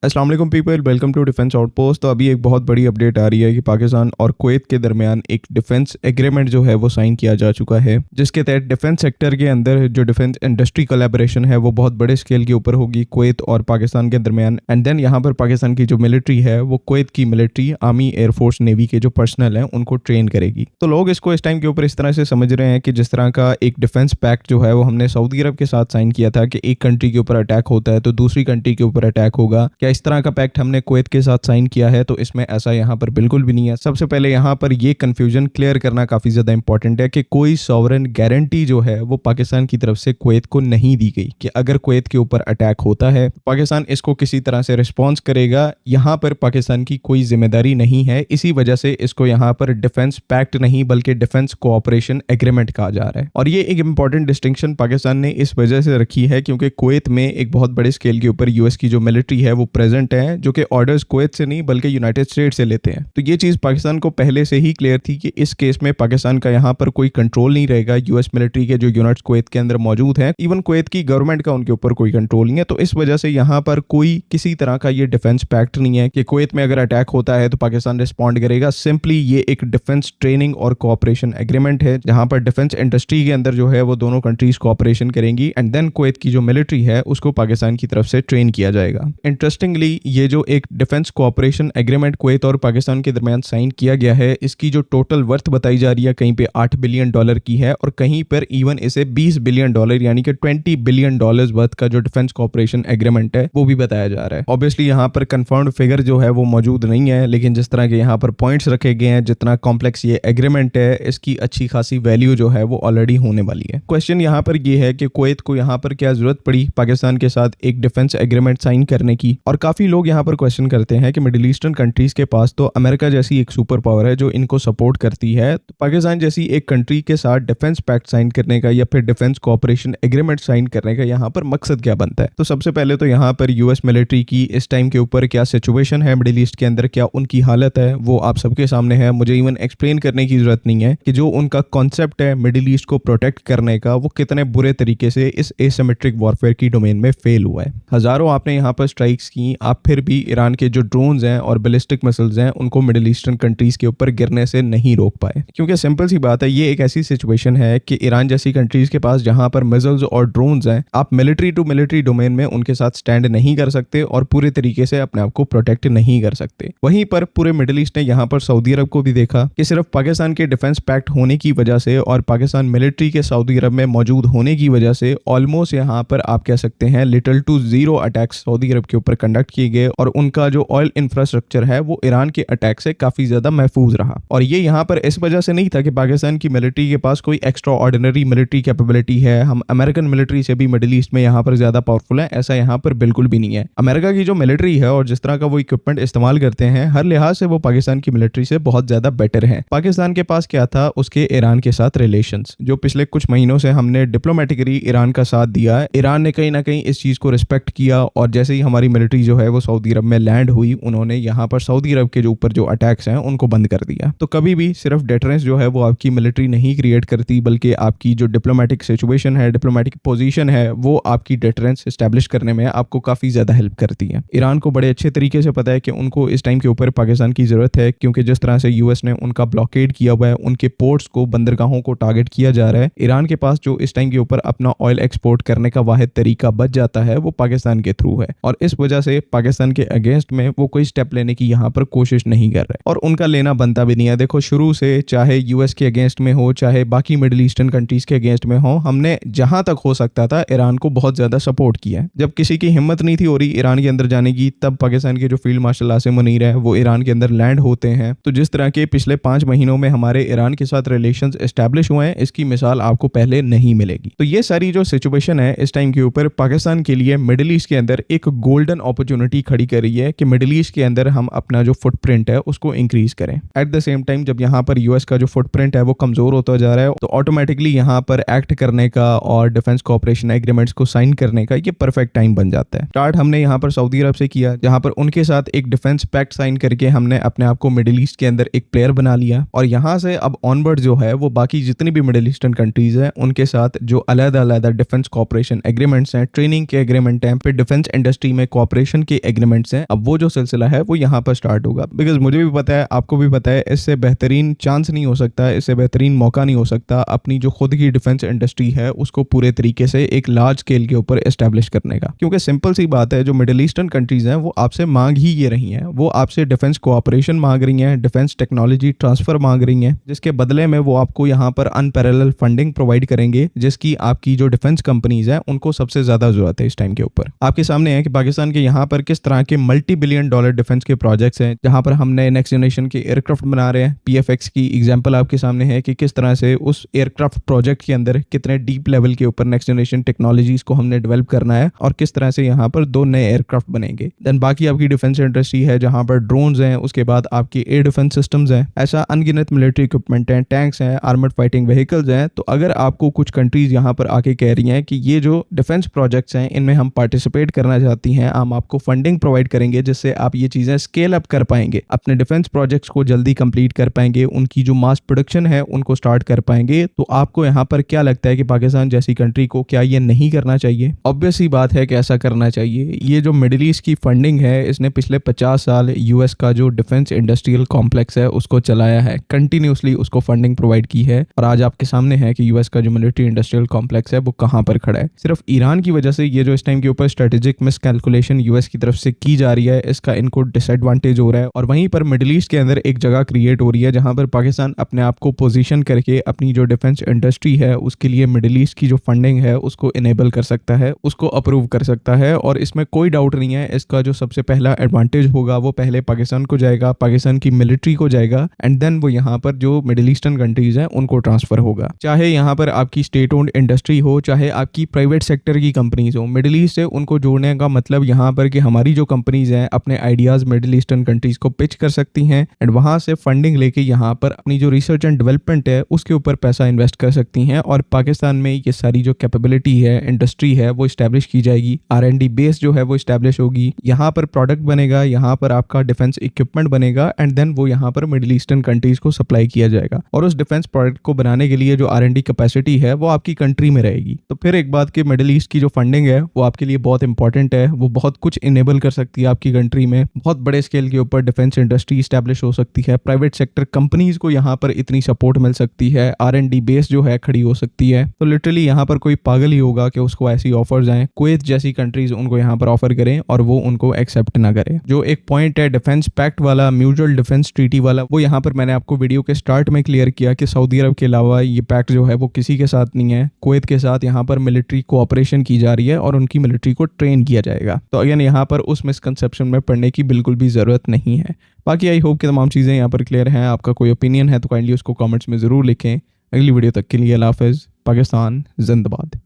अस्सलाम वालेकुम people, welcome to defence outpost. तो अभी एक बहुत बड़ी अपडेट आ रही है कि पाकिस्तान और कुवैत के दरमियान एक डिफेंस एग्रीमेंट जो है वो साइन किया जा चुका है, जिसके तहत डिफेंस सेक्टर के अंदर जो डिफेंस इंडस्ट्री कोलैबोरेशन है वो बहुत बड़े स्केल के ऊपर होगी कुवैत और पाकिस्तान के दरमियान। एंड देन यहाँ पर पाकिस्तान की जो मिलिट्री है वो कुवैत की मिलिट्री, आर्मी, एयरफोर्स, नेवी के जो पर्सनल हैं उनको ट्रेन करेगी। तो लोग इसको इस टाइम के ऊपर इस तरह से समझ रहे हैं कि जिस तरह का एक डिफेंस पैक्ट जो है वो हमने सऊदी अरब के साथ साइन किया था कि एक कंट्री के ऊपर अटैक होता है तो दूसरी कंट्री के ऊपर अटैक होगा, क्या इस तरह का पैक्ट हमने कुवैत के साथ साइन किया है? तो इसमें ऐसा यहाँ पर बिल्कुल भी नहीं है। सबसे पहले यहाँ पर ये कंफ्यूजन क्लियर करना काफी ज्यादा इंपॉर्टेंट है कि कोई सॉवरेन गारंटी जो है वो पाकिस्तान की तरफ से कुवैत को नहीं दी गई कि अगर कुवैत के ऊपर अटैक होता है तो पाकिस्तान इसको किसी तरह से रिस्पॉन्स करेगा। यहाँ पर पाकिस्तान की कोई जिम्मेदारी नहीं है, इसी वजह से इसको यहाँ पर डिफेंस पैक्ट नहीं बल्कि डिफेंस कोऑपरेशन एग्रीमेंट कहा जा रहा है। और ये एक इंपॉर्टेंट डिस्टिंक्शन पाकिस्तान ने इस वजह से रखी है क्योंकि कुवैत में एक बहुत बड़े स्केल के ऊपर यूएस की जो मिलिट्री है वो प्रेजेंट है, जो कि ऑर्डर्स कुवैत से नहीं बल्कि यूनाइटेड स्टेट से लेते हैं। तो ये चीज पाकिस्तान को पहले से ही क्लियर थी कि इस केस में पाकिस्तान का यहाँ पर कोई कंट्रोल नहीं रहेगा। यूएस मिलिट्री के जो यूनिट्स कुवैत के अंदर मौजूद हैं, इवन कुवैत की गवर्नमेंट का उनके ऊपर कोई कंट्रोल नहीं है। तो इस वजह से यहाँ पर कोई किसी तरह का ये डिफेंस पैक्ट नहीं है कि कुवैत में अगर अटैक होता है तो पाकिस्तान रिस्पॉन्ड करेगा। सिंपली ये एक डिफेंस ट्रेनिंग और कोऑपरेशन एग्रीमेंट है जहां पर डिफेंस इंडस्ट्री के अंदर जो है वो दोनों कंट्रीज कोऑपरेशन करेंगी एंड देन कुवैत की जो मिलिट्री है उसको पाकिस्तान की तरफ से ट्रेन किया जाएगा। इंटरेस्टिंगली ये जो एक डिफेंस कोऑपरेशन एग्रीमेंट कुवैत और पाकिस्तान के दरमियान साइन किया गया है, इसकी जो टोटल वर्थ बताई जा रही है कहीं पे $8 बिलियन की है और कहीं पर इवन इसे $20 बिलियन यानी कि $20 बिलियन वर्थ का जो डिफेंस कोऑपरेशन एग्रीमेंट है वो भी बताया जा रहा है। ऑब्वियसली यहाँ पर कंफर्म्ड फिगर जो है वो मौजूद नहीं है, लेकिन जिस तरह के यहाँ पर पॉइंट्स रखे गए हैं, जितना कॉम्प्लेक्स ये एग्रीमेंट है, इसकी अच्छी खासी वैल्यू जो है वो ऑलरेडी होने वाली है। क्वेश्चन यहाँ पर ये है कि कुवैत को यहाँ पर क्या जरूरत पड़ी पाकिस्तान के साथ एक डिफेंस एग्रीमेंट साइन करने की? और काफी लोग यहाँ पर क्वेश्चन करते हैं कि मिडिल ईस्टर्न कंट्रीज के पास तो अमेरिका जैसी एक सुपर पावर है जो इनको सपोर्ट करती है, तो पाकिस्तान जैसी एक कंट्री के साथ डिफेंस पैक्ट साइन करने का या फिर डिफेंस कोऑपरेशन एग्रीमेंट साइन करने का यहाँ पर मकसद क्या बनता है? तो सबसे पहले तो यहाँ पर यूएस मिलिट्री की इस टाइम के ऊपर क्या सिचुएशन है मिडिल ईस्ट के अंदर, क्या उनकी हालत है, वो आप सबके सामने है। मुझे इवन एक्सप्लेन करने की जरूरत नहीं है कि जो उनका कॉन्सेप्ट है मिडिल ईस्ट को प्रोटेक्ट करने का वो कितने बुरे तरीके से इस एसिमेट्रिक वॉरफेयर की डोमेन में फेल हुआ है। हजारों आपने यहाँ पर स्ट्राइक्स की, आप फिर भी ईरान के जो ड्रोन्स हैं और बैलिस्टिक मिसाइल्स हैं उनको मिडिल ईस्टर्न कंट्रीज के ऊपर गिरने से नहीं रोक पाए, क्योंकि सिंपल सी बात है, ये एक ऐसी सिचुएशन है कि ईरान जैसी कंट्रीज के पास जहां पर मिसाइल्स और ड्रोन्स हैं, आप मिलिट्री टू मिलिट्री डोमेन में उनके साथ स्टैंड नहीं कर सकते और पूरे तरीके से अपने आप को प्रोटेक्ट नहीं कर सकते। वहीं पर पूरे मिडिल ईस्ट ने यहाँ पर सऊदी अरब को भी देखा कि सिर्फ पाकिस्तान के डिफेंस पैक्ट होने की वजह से और पाकिस्तान मिलिट्री के सऊदी अरब में मौजूद होने की वजह से ऑलमोस्ट यहाँ पर आप कह सकते हैं little to zero attacks Saudi Arabia के ऊपर कंडक्ट किए गए और उनका जो ऑयल इंफ्रास्ट्रक्चर है वो ईरान के अटैक से काफी ज्यादा महफूज रहा। और ये यहाँ पर इस वजह से नहीं था कि पाकिस्तान की मिलिट्री के पास कोई एक्स्ट्रा ऑर्डिनरी मिलिट्री कैपेबिलिटी है, हम अमेरिकन मिलिट्री से भी मिडिल ईस्ट में यहाँ पर ज्यादा पावरफुल है, ऐसा यहाँ पर बिल्कुल भी नहीं है। अमेरिका की जो मिलिट्री है और जिस तरह का वो इक्विपमेंट इस्तेमाल करते हैं, हर लिहाज से वो पाकिस्तान की मिलिट्री से बहुत ज्यादा बेटर है। पाकिस्तान के पास क्या था, उसके ईरान के साथ रिलेशंस, जो पिछले कुछ महीनों से हमने डिप्लोमेटिकली ईरान का साथ दिया। ईरान ने कहीं ना कहीं इस चीज को रिस्पेक्ट किया और जैसे ही हमारी मिलिट्री जो है वो सऊदी अरब में लैंड हुई, उन्होंने यहाँ पर सऊदी अरब के जो ऊपर जो अटैक्स हैं उनको बंद कर दिया। तो कभी भी सिर्फ डेटरेंस जो है वो आपकी मिलिट्री नहीं क्रिएट करती, बल्कि आपकी जो डिप्लोमेटिक सिचुएशन है, डिप्लोमेटिक पोजीशन है, वो आपकी डेटरेंस एस्टैब्लिश करने में आपको काफी ज्यादा हेल्प करती है। ईरान को बड़े अच्छे तरीके से पता है कि उनको इस टाइम के ऊपर पाकिस्तान की जरूरत है, क्योंकि जिस तरह से यूएस ने उनका ब्लॉकेड किया हुआ है, उनके पोर्ट्स को, बंदरगाहों को टारगेट किया जा रहा है। ईरान के पास जो इस टाइम के ऊपर अपना ऑयल एक्सपोर्ट करने का वाहिद तरीका बच जाता है वो पाकिस्तान के थ्रू है और इस वजह से पाकिस्तान के अगेंस्ट में वो कोई स्टेप लेने की यहाँ पर कोशिश नहीं कर रहे और उनका लेना बनता भी नहीं है। देखो, शुरू से चाहे यूएस के अगेंस्ट में हो, चाहे बाकी मिडिल ईस्टर्न कंट्रीज के अगेंस्ट में हो, हमने जहां तक हो सकता था ईरान को बहुत ज्यादा सपोर्ट किया है। जब किसी की हिम्मत नहीं थी हो रही ईरान के अंदर जाने की, तब पाकिस्तान के जो फील्ड मार्शल आसिम मुनीर है वो ईरान के अंदर लैंड होते हैं। तो जिस तरह के पिछले 5 महीनों में हमारे ईरान के साथ रिलेशंस एस्टैब्लिश हुए हैं, इसकी मिसाल आपको पहले नहीं मिलेगी। तो ये सारी जो सिचुएशन है इस टाइम के ऊपर पाकिस्तान के लिए मिडिल ईस्ट के अंदर एक गोल्डन अपॉर्चुनिटी खड़ी कर रही है कि मिडिल ईस्ट के अंदर हम अपना जो फुटप्रिंट है उसको इंक्रीज करें। एट द सेम टाइम जब यहाँ पर यूएस का जो फुटप्रिंट है वो कमजोर होता जा रहा है, तो ऑटोमेटिकली यहाँ पर एक्ट करने का और डिफेंस कोऑपरेशन एग्रीमेंट्स को साइन करने का ये परफेक्ट टाइम बन जाता है। स्टार्ट हमने यहाँ पर सऊदी अरब से किया, जहाँ पर उनके साथ एक डिफेंस पैक्ट साइन करके हमने अपने आप को मिडिल ईस्ट के अंदर एक प्लेयर बना लिया और यहाँ से अब ऑनवर्ड जो है वो बाकी जितनी भी मिडिल ईस्टर्न कंट्रीज हैं उनके साथ जो अलग अलग डिफेंस कोऑपरेशन एग्रीमेंट्स हैं, ट्रेनिंग के एग्रीमेंट हैं, फिर डिफेंस इंडस्ट्री में कोऑपरेशन एक्विजिशन के एग्रीमेंट्स हैं, अब वो जो सिलसिला है वो यहाँ पर स्टार्ट होगा। बिकॉज मुझे भी पता है, आपको भी पता है, इससे बेहतरीन चांस नहीं हो सकता, इससे बेहतरीन मौका नहीं हो सकता अपनी जो खुद की डिफेंस इंडस्ट्री है उसको पूरे तरीके से एक लार्ज स्केल के ऊपर एस्टेब्लिश करने का। क्योंकि सिंपल सी बात है, जो मिडिल ईस्टर्न कंट्रीज हैं वो आपसे मांग ही ये रही हैं, वो आपसे डिफेंस कोऑपरेशन मांग रही हैं, डिफेंस टेक्नोलॉजी ट्रांसफर मांग रही हैं, जिसके बदले में वो आपको यहाँ पर अनपैरेलल फंडिंग प्रोवाइड करेंगे, जिसकी आपकी जो डिफेंस कंपनीज हैं उनको सबसे ज्यादा जरूरत है इस टाइम के ऊपर। आपके सामने है कि पाकिस्तान के यहाँ पर किस तरह के मल्टी बिलियन डॉलर डिफेंस के प्रोजेक्ट्स हैं, जहां पर हमने नेक्स्ट जनरेशन के एयरक्राफ्ट बना रहे हैं। पीएफएक्स की एग्जांपल आपके सामने है कि किस तरह से उस एयरक्राफ्ट प्रोजेक्ट के अंदर कितने डीप लेवल के ऊपर नेक्स्ट जनरेशन टेक्नोलॉजीज को हमने डेवलप करना है और किस तरह से यहाँ पर 2 नए एयरक्राफ्ट बनेंगे। देन बाकी आपकी डिफेंस इंडस्ट्री है जहां पर ड्रोन्स हैं, उसके बाद आपकी एयर डिफेंस सिस्टम्स हैं, ऐसा अनगिनत मिलिट्री इक्विपमेंट हैं, टैंक्स हैं, आर्मर्ड फाइटिंग व्हीकल्स हैं। तो अगर आपको कुछ कंट्रीज यहाँ पर आके कह रही हैं कि ये जो डिफेंस प्रोजेक्ट्स हैं इनमें हम पार्टिसिपेट करना चाहती हैं, हम आपको फंडिंग प्रोवाइड करेंगे जिससे आप ये चीजें स्केल अप कर पाएंगे, अपने डिफेंस प्रोजेक्ट्स को जल्दी कंप्लीट कर पाएंगे, उनकी जो मास प्रोडक्शन है उनको स्टार्ट कर पाएंगे, तो आपको यहाँ पर क्या लगता है कि पाकिस्तान जैसी कंट्री को क्या ये नहीं करना चाहिए? ऑब्वियस ही बात है कि ऐसा करना चाहिए। ये जो मिडिल ईस्ट की फंडिंग है, इसने पिछले 50 साल यूएस का जो डिफेंस इंडस्ट्रियल कॉम्प्लेक्स है उसको चलाया है, कंटिन्यूसली उसको फंडिंग प्रोवाइड की है। और आज आपके सामने है कि यूएस का जो मिलिट्री इंडस्ट्रियल कॉम्प्लेक्स है वो कहाँ पर खड़ा है। सिर्फ ईरान की वजह से ये जो इस टाइम के ऊपर स्ट्रेटेजिक मिसकैलकुलेशन यूएस की तरफ से की जा रही है, इसका इनको डिसएडवांटेज हो रहा है। और वहीं पर मिडिल ईस्ट के अंदर एक जगह क्रिएट हो रही है जहां पर पाकिस्तान अपने आप को पोजीशन करके अपनी जो डिफेंस इंडस्ट्री है उसके लिए मिडिल ईस्ट की जो फंडिंग है उसको इनेबल कर सकता है, उसको अप्रूव कर सकता है। और इसमें कोई डाउट नहीं है, इसका जो सबसे पहला एडवांटेज होगा वो पहले पाकिस्तान को जाएगा, पाकिस्तान की मिलिट्री को जाएगा, एंड देन वो यहाँ पर जो मिडिल ईस्टर्न कंट्रीज हैं उनको ट्रांसफर होगा। चाहे यहाँ पर आपकी स्टेट ओन्ड इंडस्ट्री हो, चाहे आपकी प्राइवेट सेक्टर की कंपनीज हो, मिडिल ईस्ट से उनको जोड़ने का मतलब यहाँ पर कि हमारी जो कंपनीज हैं अपने आइडियाज मिडिल ईस्टर्न कंट्रीज को पिच कर सकती हैं एंड वहां से फंडिंग लेके यहाँ पर अपनी जो रिसर्च एंड डेवलपमेंट है उसके ऊपर पैसा इन्वेस्ट कर सकती हैं। और पाकिस्तान में ये सारी जो कैपेबिलिटी है, इंडस्ट्री है, वो इस्टेब्लिश की जाएगी, R&D बेस जो है वो इस्टेब्लिश होगी, यहाँ पर प्रोडक्ट बनेगा, यहाँ पर आपका डिफेंस इक्विपमेंट बनेगा एंड देन वो यहाँ पर मिडिल ईस्टर्न कंट्रीज को सप्लाई किया जाएगा। और उस डिफेंस प्रोडक्ट को बनाने के लिए जो R&D कैपेसिटी है वो आपकी कंट्री में रहेगी। तो फिर एक बात कि मिडिल ईस्ट की जो फंडिंग है वो आपके लिए बहुत इंपॉर्टेंट है, वो बहुत कुछ इनेबल कर सकती है आपकी कंट्री में, बहुत बड़े स्केल के ऊपर डिफेंस इंडस्ट्री स्टैब्लिश हो सकती है, प्राइवेट सेक्टर कंपनीज को यहाँ पर इतनी सपोर्ट मिल सकती है, R&D बेस जो है खड़ी हो सकती है। तो लिटरली यहाँ पर कोई पागल ही होगा कि उसको ऐसी ऑफर्स आए, कुवैत जैसी कंट्रीज उनको यहाँ पर ऑफर करें और वो उनको एक्सेप्ट ना करें। जो एक पॉइंट है डिफेंस पैक्ट वाला, म्यूचुअल डिफेंस ट्रीटी वाला, वो यहाँ पर मैंने आपको वीडियो के स्टार्ट में क्लियर किया कि सऊदी अरब के अलावा ये पैक्ट जो है वो किसी के साथ नहीं है। कुवैत के साथ यहाँ पर मिलिट्री कोऑपरेशन की जा रही है और उनकी मिलिट्री को ट्रेन किया जाएगा। तो अगेन यहाँ पर उस मिसकंसेप्शन में पढ़ने की बिल्कुल भी जरूरत नहीं है। बाकी आई होप कि तमाम चीज़ें यहाँ पर क्लियर हैं। आपका कोई ओपिनियन है तो काइंडली उसको कमेंट्स में ज़रूर लिखें। अगली वीडियो तक के लिए अल्लाह हाफ़िज़। पाकिस्तान जिंदाबाद।